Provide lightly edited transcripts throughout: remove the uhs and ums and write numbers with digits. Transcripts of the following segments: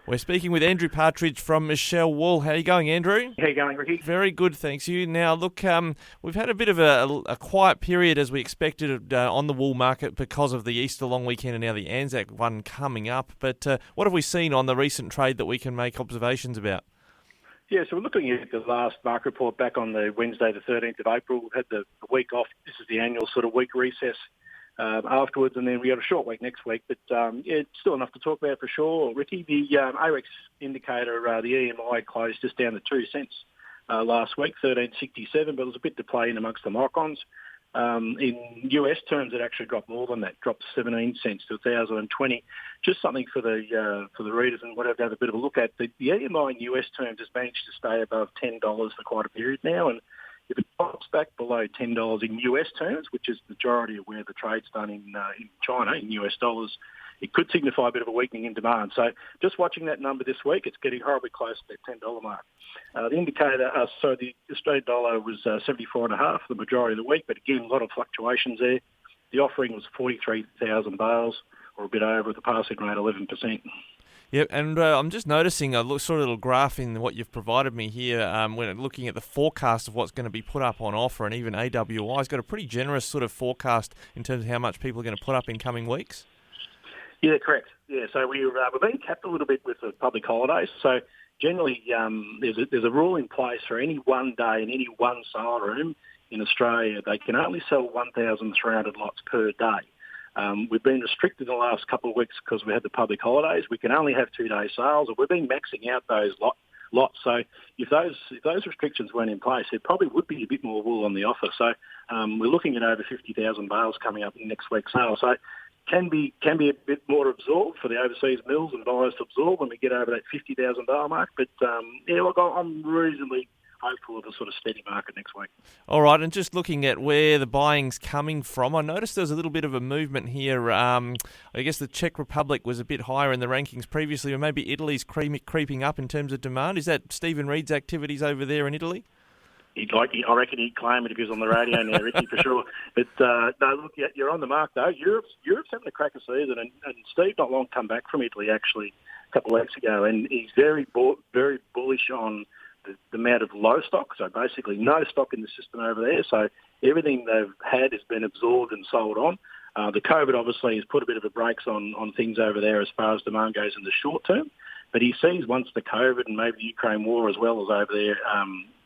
We're speaking with Andrew Partridge from Michell Wool. How are you going, Andrew? How you going, Ricky? Very good, thanks you. Now, look, we've had a bit of a quiet period as we expected on the wool market because of the Easter long weekend and now the ANZAC one coming up. But what have we seen on the recent trade that we can make observations about? Yeah, so we're looking at the last market report back on the Wednesday, the 13th of April. We've had the week off. This is the annual sort of week recess afterwards, and then we got a short week next week. But it's still enough to talk about for sure, Ricky. The AREX indicator, the EMI closed just down to 2 cents last week, 13.67, but it was a bit to play in amongst the microns. In US terms, it actually dropped more than that, dropped 17 cents to 1,020. Just something for the readers and whatever to have a bit of a look at. The EMI in US terms has managed to stay above $10 for quite a period now, and if it drops back below $10 in US terms, which is the majority of where the trade's done in China, in US dollars, it could signify a bit of a weakening in demand. So just watching that number this week, it's getting horribly close to that $10 mark. The indicator, the Australian dollar was 74.5 the majority of the week, but again, a lot of fluctuations there. The offering was 43,000 bales, or a bit over, with the passing rate 11%. Yep, and I'm just noticing a sort of little graph in what you've provided me here when looking at the forecast of what's going to be put up on offer, and even AWI's got a pretty generous sort of forecast in terms of how much people are going to put up in coming weeks. Yeah, correct. Yeah, so we're being capped a little bit with the public holidays. So generally, there's a rule in place for any one day in any one sale room in Australia. They can only sell 1,300 lots per day. We've been restricted in the last couple of weeks because we had the public holidays. We can only have 2-day sales, and we've been maxing out those lots. So if those restrictions weren't in place, there probably would be a bit more wool on the offer. So we're looking at over 50,000 bales coming up in next week's sale. So can be a bit more absorbed for the overseas mills and buyers to absorb when we get over that 50,000 bale mark. But look, I'm reasonably hopeful of a sort of steady market next week. All right, and just looking at where the buying's coming from, I noticed there's a little bit of a movement here. I guess the Czech Republic was a bit higher in the rankings previously, or maybe Italy's creeping up in terms of demand. Is that Stephen Reid's activities over there in Italy? I reckon he'd claim it if he was on the radio now, Ricky, for sure. But no, look, you're on the mark though. Europe's having a cracker season, and Steve not long come back from Italy actually a couple of weeks ago, and he's very bullish on the amount of low stock, so basically no stock in the system over there. So everything they've had has been absorbed and sold on. The COVID obviously has put a bit of a brakes on things over there as far as demand goes in the short term. But he sees once the COVID and maybe the Ukraine war as well as over there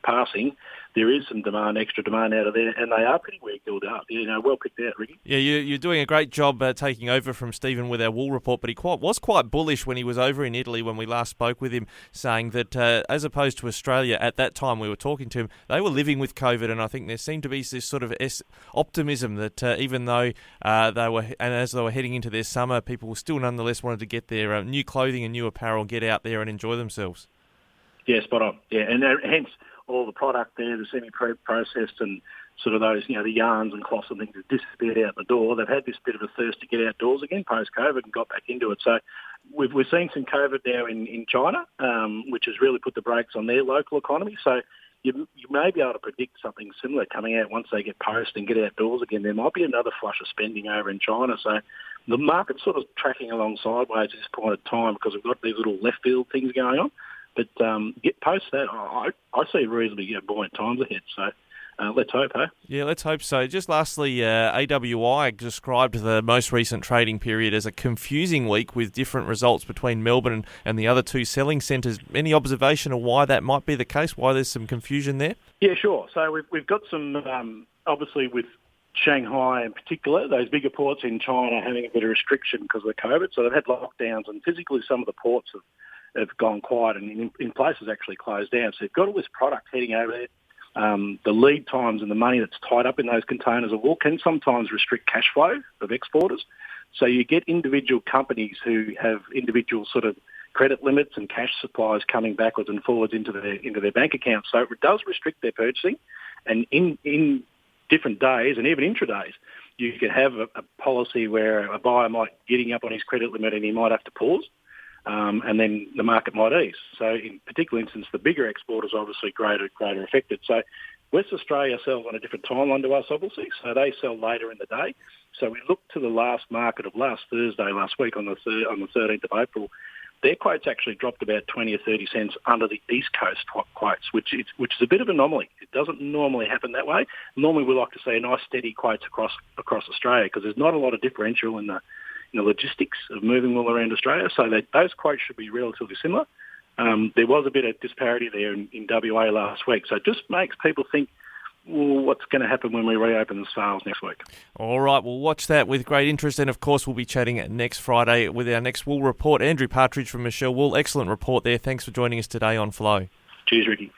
passing, there is some extra demand out of there, and they are pretty well built up. Well picked out, Ricky. Yeah, you're doing a great job taking over from Stephen with our wool report, but he was quite bullish when he was over in Italy when we last spoke with him, saying that as opposed to Australia, at that time we were talking to him, they were living with COVID, and I think there seemed to be this sort of optimism that even though as they were heading into their summer, people still nonetheless wanted to get their new clothing and new apparel, get out there and enjoy themselves. Yeah, spot on. Yeah, and hence all the product there, the semi-processed and sort of those, the yarns and cloths and things have disappeared out the door. They've had this bit of a thirst to get outdoors again post-COVID and got back into it. So we're seeing some COVID now in China, which has really put the brakes on their local economy. So you may be able to predict something similar coming out once they get post and get outdoors again. There might be another flush of spending over in China. So the market's sort of tracking along sideways at this point of time because we've got these little left field things going on. But get post that, I see reasonably buoyant times ahead. So let's hope, eh? Yeah, let's hope so. Just lastly, AWI described the most recent trading period as a confusing week with different results between Melbourne and the other two selling centres. Any observation of why that might be the case, why there's some confusion there? Yeah, sure. So we've got some, obviously with Shanghai in particular, those bigger ports in China having a bit of restriction because of the COVID. So they've had lockdowns, and physically some of the ports have gone quiet and in places actually closed down. So you've got all this product heading over there. The lead times and the money that's tied up in those containers of wool can sometimes restrict cash flow of exporters. So you get individual companies who have individual sort of credit limits and cash supplies coming backwards and forwards into their bank accounts. So it does restrict their purchasing. And in different days and even intradays, you could have a policy where a buyer might getting up on his credit limit and he might have to pause. And then the market might ease. So in particular instance, the bigger exporters are obviously greater affected. So West Australia sells on a different timeline to us, obviously, so they sell later in the day. So we look to the last market of last Thursday, last week on the 13th of April, their quotes actually dropped about 20 or 30 cents under the East Coast quotes, which is a bit of an anomaly. It doesn't normally happen that way. Normally we like to see a nice steady quotes across Australia because there's not a lot of differential in the logistics of moving wool around Australia, so those quotes should be relatively similar. There was a bit of disparity there in WA last week, so it just makes people think, well, what's going to happen when we reopen the sales next week? All right, we'll watch that with great interest, and of course we'll be chatting next Friday with our next wool report. Andrew Partridge from Michell Wool, excellent report there. Thanks for joining us today on Flow. Cheers, Ricky.